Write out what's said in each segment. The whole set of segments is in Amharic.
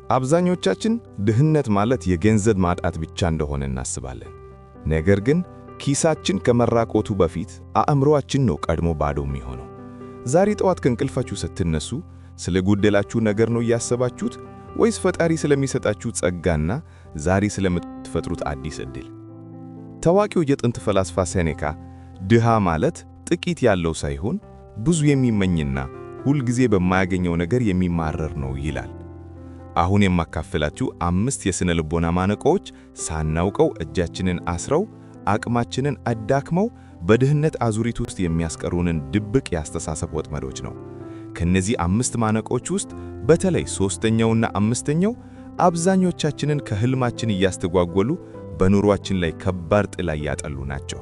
አብዛኞቻችን ድህነት ማለት የገንዘብ ማጣት ብቻ እንደሆነ እናስባለን። ነገር ግን ኪሳችን ከመራቆቱ በፊት አእምሮአችን ነው ቀድሞ ባዶ የሚሆነው። ዛሬ ጠዋት ከእንቅልፋችሁ ስትነሱ ስለ ጎደላችሁ ነገር ነው እያሰባችሁት ወይስ ፈጣሪ ስለሚሰጣችሁ ጸጋና ዛሬ ስለምትፈጥሩት አዲስ ዕድል? ታዋቂው የጥንት ፈላስፋ ሴኔካ ድሃ ማለት ጥቂት ያለው ሳይሆን ብዙ የሚመኝና ሁልጊዜ በማያገኘው ነገር የሚማረር ነው ይላል። አሁን የማካፈላችሁ 5 የሥነ ልቦና ማነቆዎች ሳናውቀው እጃችንን አስረው አቅማችንን አዳክመው በድህነት አዙሪት ውስጥ የሚያስቀሩንን ድብቅ የአስተሳሰብ ወጥመዶች ነው። ከነዚህ 5 ማነቆች ውስጥ በተለይ 3ኛውና 5ኛው አብዛኞቻችንን ከህልማችን እያስተጓጎሉ በኑሯችን ላይ ከባድ ጥላ ያጠሉ ናቸው።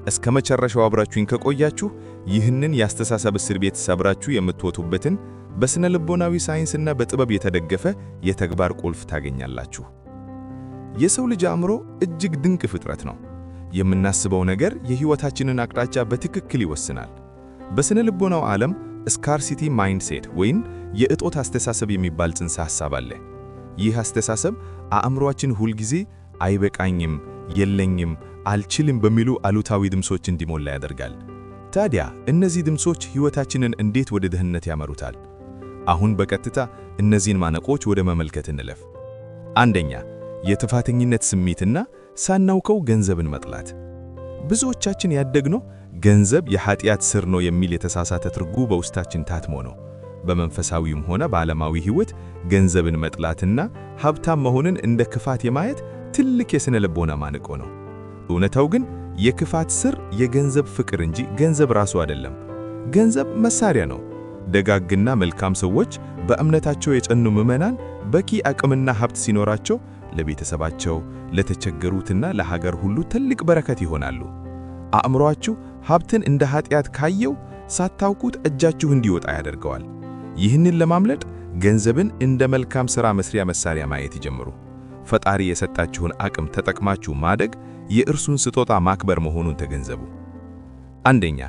እስከ መጨረሻው አብራችሁኝ ከቆያችሁ ይህንን የአስተሳሰብ እስር ቤት ሰብራችሁ የምትወጡበትን በስነ ልቦናዊ ሳይንስና በጥበብ የተደገፈ የተግባር ቁልፍ ታገኛላችሁ። የሰው ልጅ አእምሮ እጅግ ድንቅ ፍጥረት ነው። የምናስበው ነገር የህይወታችንን አቅጣጫ በትክክል ይወስናል። በስነ ልቦናው ዓለም ስካርሲቲ ማይንድሴት ወይም የእጦት አስተሳሰብ የሚባል ጽንሰ ሐሳብ አለ። ይህ አስተሳሰብ አእምሮአችን ሁልጊዜ አይበቃኝም፣ የለኝም፣ አልችልም በሚሉ አሉታዊ ድምጾች እንዲሞላ ያደርጋል። ታዲያ እነዚህ ድምጾች ህይወታችንን እንዴት ወደ ድህነት ያመሩታል? አሁን በቀጥታ እነዚህን ማነቆች ወደ መመልከት እንለፍ። አንደኛ፣ የጥፋተኝነት ስሜትና ሳናውቀው ገንዘብን መጥላት። ብዙዎቻችን ያደግነው ገንዘብ የኃጢአት ስር ነው የሚል የተሳሳተ ትርጉም በውስጣችን ታትሞ ነው። በመንፈሳዊም ሆነ በዓለማዊ ህይወት ገንዘብን መጥላትና ሀብታም መሆንን እንደ ክፋት የማየት ትልቅ የሥነ ልቦና ማነቆ ነው። እውነታው ግን የክፋት ስር የገንዘብ ፍቅር እንጂ ገንዘብ ራሱ አይደለም። ገንዘብ መሳሪያ ነው። ደጋግና መልካም ሰዎች፣ በእምነታቸው የጸኑ ምዕመናን በቂ አቅምና ሀብት ሲኖራቸው ለቤተሰባቸው፣ ለተቸገሩትና ለሀገር ሁሉ ትልቅ በረከት ይሆናሉ። አእምሮአችሁ ሀብትን እንደ ኃጢአት ካየው ሳታውቁት እጃችሁ እንዲወጣ ያደርገዋል። ይህንን ለማምለጥ ገንዘብን እንደ መልካም ሥራ መስሪያ መሳሪያ ማየት ይጀምሩ። ፈጣሪ የሰጣችሁን አቅም ተጠቅማችሁ ማደግ የእርሱን ስጦታ ማክበር መሆኑን ተገንዘቡ። አንደኛ፣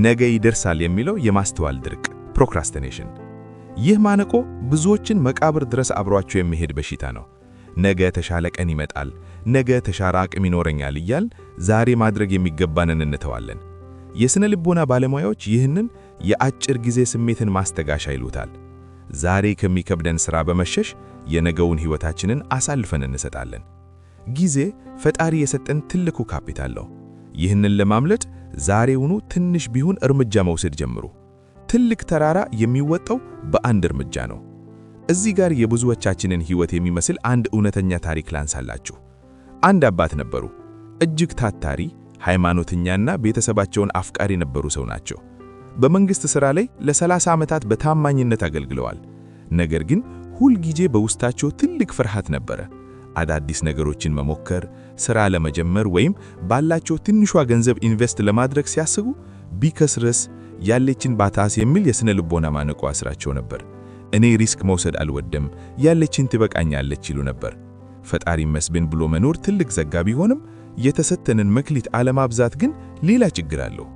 ነገ ይደርሳል የሚለው የማስተዋል ድርቅ ፕሮክራስቲኔሽን። ይህ ማነቆ ብዙዎችን መቃብር ድረስ አብሯቸው የሚሄድ በሽታ ነው። ነገ ተሻለ ቀን ይመጣል፣ ነገ ተሻለ አቅም ይኖረኛል እያልን ዛሬ ማድረግ የሚገባንን እንተዋለን። የሥነ ልቦና ባለሙያዎች ይህንን የአጭር ጊዜ ስሜትን ማስተጋሻ ይሉታል። ዛሬ ከሚከብደን ሥራ በመሸሽ የነገውን ሕይወታችንን አሳልፈን እንሰጣለን። ጊዜ ፈጣሪ የሰጠን ትልቁ ካፒታል ነው። ይህንን ለማምለጥ ዛሬውኑ ትንሽ ቢሆን እርምጃ መውሰድ ጀምሩ። ትልቅ ተራራ የሚወጣው በአንድ እርምጃ ነው። እዚህ ጋር የብዙዎቻችንን ሕይወት የሚመስል አንድ እውነተኛ ታሪክ ላንሳላችሁ። አንድ አባት ነበሩ። እጅግ ታታሪ፣ ሃይማኖተኛና ቤተሰባቸውን አፍቃሪ የነበሩ ሰው ናቸው። በመንግሥት ሥራ ላይ ለ30 ዓመታት በታማኝነት አገልግለዋል። ነገር ግን ሁልጊዜ በውስጣቸው ትልቅ ፍርሃት ነበረ። አዳዲስ ነገሮችን መሞከር፣ ሥራ ለመጀመር ወይም ባላቸው ትንሿ ገንዘብ ኢንቨስት ለማድረግ ሲያስቡ ቢከስርስ ያለችን ባታስ የሚል የሥነ ልቦና ማነቆ አስራቸው ነበር። እኔ ሪስክ መውሰድ አልወድም፣ ያለችን ትበቃኛለች ይሉ ነበር። ፈጣሪ መስገን ብሎ መኖር ትልቅ ጸጋ ቢሆንም የተሰጠንን መክሊት አለማብዛት ግን ሌላ ችግር አለው።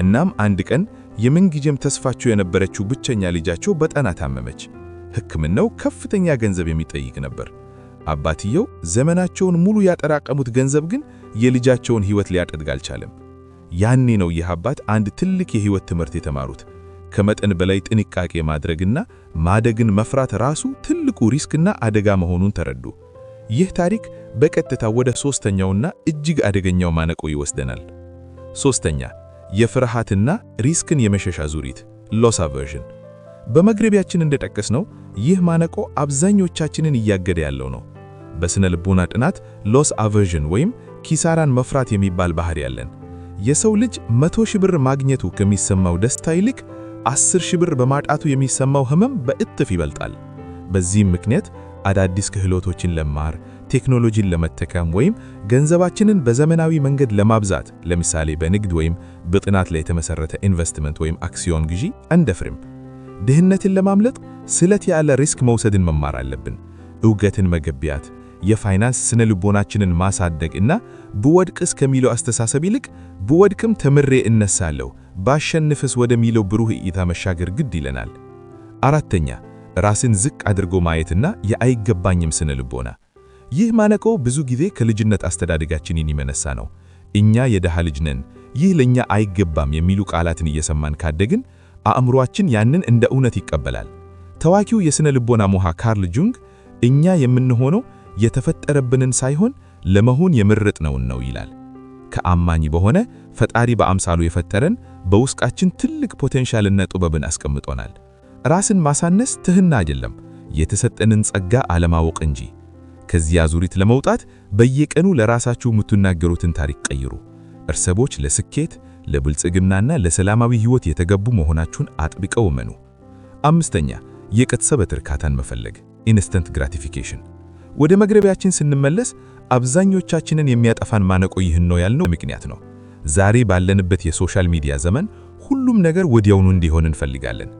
እናም አንድ ቀን የምንጊዜም ተስፋቸው የነበረችው ብቸኛ ልጃቸው በጠና ታመመች። ሕክምናው ከፍተኛ ገንዘብ የሚጠይቅ ነበር። አባትየው ዘመናቸውን ሙሉ ያጠራቀሙት ገንዘብ ግን የልጃቸውን ሕይወት ሊያጠግብ አልቻለም። ያኔ ነው ይህ አባት አንድ ትልቅ የሕይወት ትምህርት የተማሩት። ከመጠን በላይ ጥንቃቄ ማድረግና ማደግን መፍራት ራሱ ትልቁ ሪስክና አደጋ መሆኑን ተረዱ። ይህ ታሪክ በቀጥታ ወደ 3ኛውና እጅግ አደገኛው ማነቆ ይወስደናል። 3ኛ፣ የፍርሃትና ሪስክን የመሸሽ አዙሪት ሎስ አቨርዥን። በመግቢያችን እንደጠቀስነው ይህ ማነቆ አብዛኞቻችንን እያገደ ያለው ነው። በስነ ልቦና ጥናት ሎስ አቨርዥን ወይም ኪሳራን መፍራት የሚባል ባህሪ ያለን። የሰው ልጅ 100,000 ብር ማግኘቱ ከሚሰማው ደስታ ይልቅ 10,000 ብር በማጣቱ የሚሰማው ህመም በእጥፍ ይበልጣል። በዚህም ምክንያት አዳዲስ ክህሎቶችን ለማር፣ ቴክኖሎጂን ለመጠቀም ወይም ገንዘባችንን በዘመናዊ መንገድ ለማብዛት ለምሳሌ በንግድ ወይም በጥናት ላይ የተመሰረተ ኢንቨስትመንት ወይም አክሲዮን ግዢ አንደፍርም። ድህነትን ለማምለጥ ስለት ያለ ሪስክ መውሰድን መማር አለብን። ዕውቀትን መገቢያት፣ የፋይናንስ ስነ ልቦናችንን ማሳደግ እና ብወድቅስ ከሚለው አስተሳሰብ ይልቅ ብወድቅም ተምሬ እነሳለሁ ባሸንፍስ ወደሚለው ብሩህ እይታ መሻገር ግድ ይለናል። አራተኛ፣ ራስን ዝቅ አድርጎ ማየትና የአይገባኝም ስነ ልቦና። ይህ ማነቆ ብዙ ጊዜ ከልጅነት አስተዳደጋችን የሚመነሳ ነው። እኛ የደሃ ልጅ ነን፣ ይህ ለኛ አይገባም የሚሉ ቃላትን እየሰማን ካደግን አእምሮአችን ያንን እንደ እውነት ይቀበላል። ታዋቂው የስነ ልቦና ሞሃ ካርል ጁንግ እኛ የምንሆነው የተፈጠረብንን ሳይሆን ለመሆን የመረጥነውን ነው ይላል። ከአማኝ በሆነ ፈጣሪ በአምሳሉ የፈጠረን በውስጣችን ትልቅ ፖቴንሻልና ጥበብን አስቀምጦናል። ራስን ማሳነስ ትህትና አይደለም፣ የተሰጠንን ጸጋ አለማወቅ እንጂ። ከዚያ ዙሪት ለመውጣት በየቀኑ ለራሳችሁ የምትናገሩትን ታሪክ ቀይሩ። እርሰቦች ለስኬት ለብልጽግናና ለሰላማዊ ሕይወት የተገቡ መሆናችሁን አጥብቀው እመኑ። አምስተኛ የቅጽበት እርካታን መፈለግ ኢንስተንት ግራቲፊኬሽን። ወደ መግረቢያችን ስንመለስ አብዛኞቻችንን የሚያጠፋን ማነቆ ይህን ነው ያልነው ምክንያት ነው። ዛሬ ባለንበት የሶሻል ሚዲያ ዘመን ሁሉም ነገር ወዲያውኑ እንዲሆን እንፈልጋለን።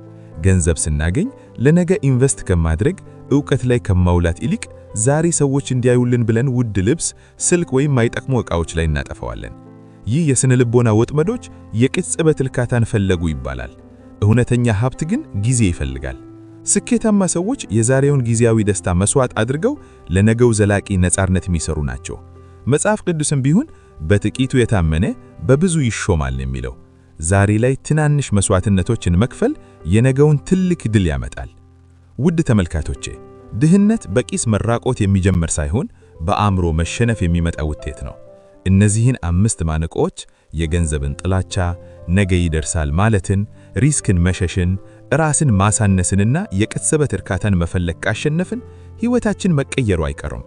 ገንዘብ ስናገኝ ለነገ ኢንቨስት ከማድረግ ዕውቀት ላይ ከማውላት ይልቅ ዛሬ ሰዎች እንዲያዩልን ብለን ውድ ልብስ፣ ስልክ ወይም ማይጠቅሙ ዕቃዎች ላይ እናጠፋዋለን። ይህ የስነ ልቦና ወጥመዶች የቅጽበት እርካታን ፈለጉ ይባላል። እውነተኛ ሀብት ግን ጊዜ ይፈልጋል። ስኬታማ ሰዎች የዛሬውን ጊዜያዊ ደስታ መስዋዕት አድርገው ለነገው ዘላቂ ነፃነት የሚሰሩ ናቸው። መጽሐፍ ቅዱስም ቢሆን በጥቂቱ የታመነ በብዙ ይሾማል የሚለው ዛሬ ላይ ትናንሽ መስዋዕትነቶችን መክፈል የነገውን ትልቅ ድል ያመጣል። ውድ ተመልካቾቼ፣ ድህነት በቂስ መራቆት የሚጀምር ሳይሆን በአእምሮ መሸነፍ የሚመጣ ውጤት ነው። እነዚህን 5 ማነቆች የገንዘብን ጥላቻ፣ ነገ ይደርሳል ማለትን፣ ሪስክን መሸሽን፣ ራስን ማሳነስንና የቅጽበት እርካታን መፈለግ ካሸነፍን ሕይወታችን መቀየሩ አይቀርም።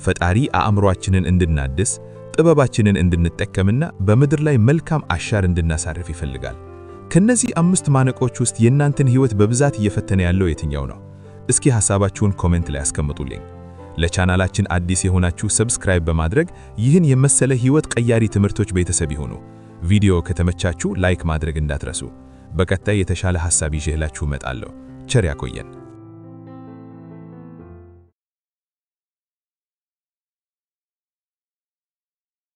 ፈጣሪ አእምሮአችንን እንድናድስ፣ ጥበባችንን እንድንጠቀምና በምድር ላይ መልካም አሻራ እንድናሳርፍ ይፈልጋል። ከነዚህ 5 ማነቆች ውስጥ የእናንተን ሕይወት በብዛት እየፈተነ ያለው የትኛው ነው? እስኪ ሐሳባችሁን ኮሜንት ላይ አስቀምጡልኝ። ለቻናላችን አዲስ የሆናችሁ ሰብስክራይብ በማድረግ ይህን የመሰለ ሕይወት ቀያሪ ትምህርቶች ቤተሰብ ይሁኑ። ቪዲዮ ከተመቻችሁ ላይክ ማድረግ እንዳትረሱ። በቀጣይ የተሻለ ሐሳብ ይዤላችሁ እመጣለሁ። ቸር ያቆየን።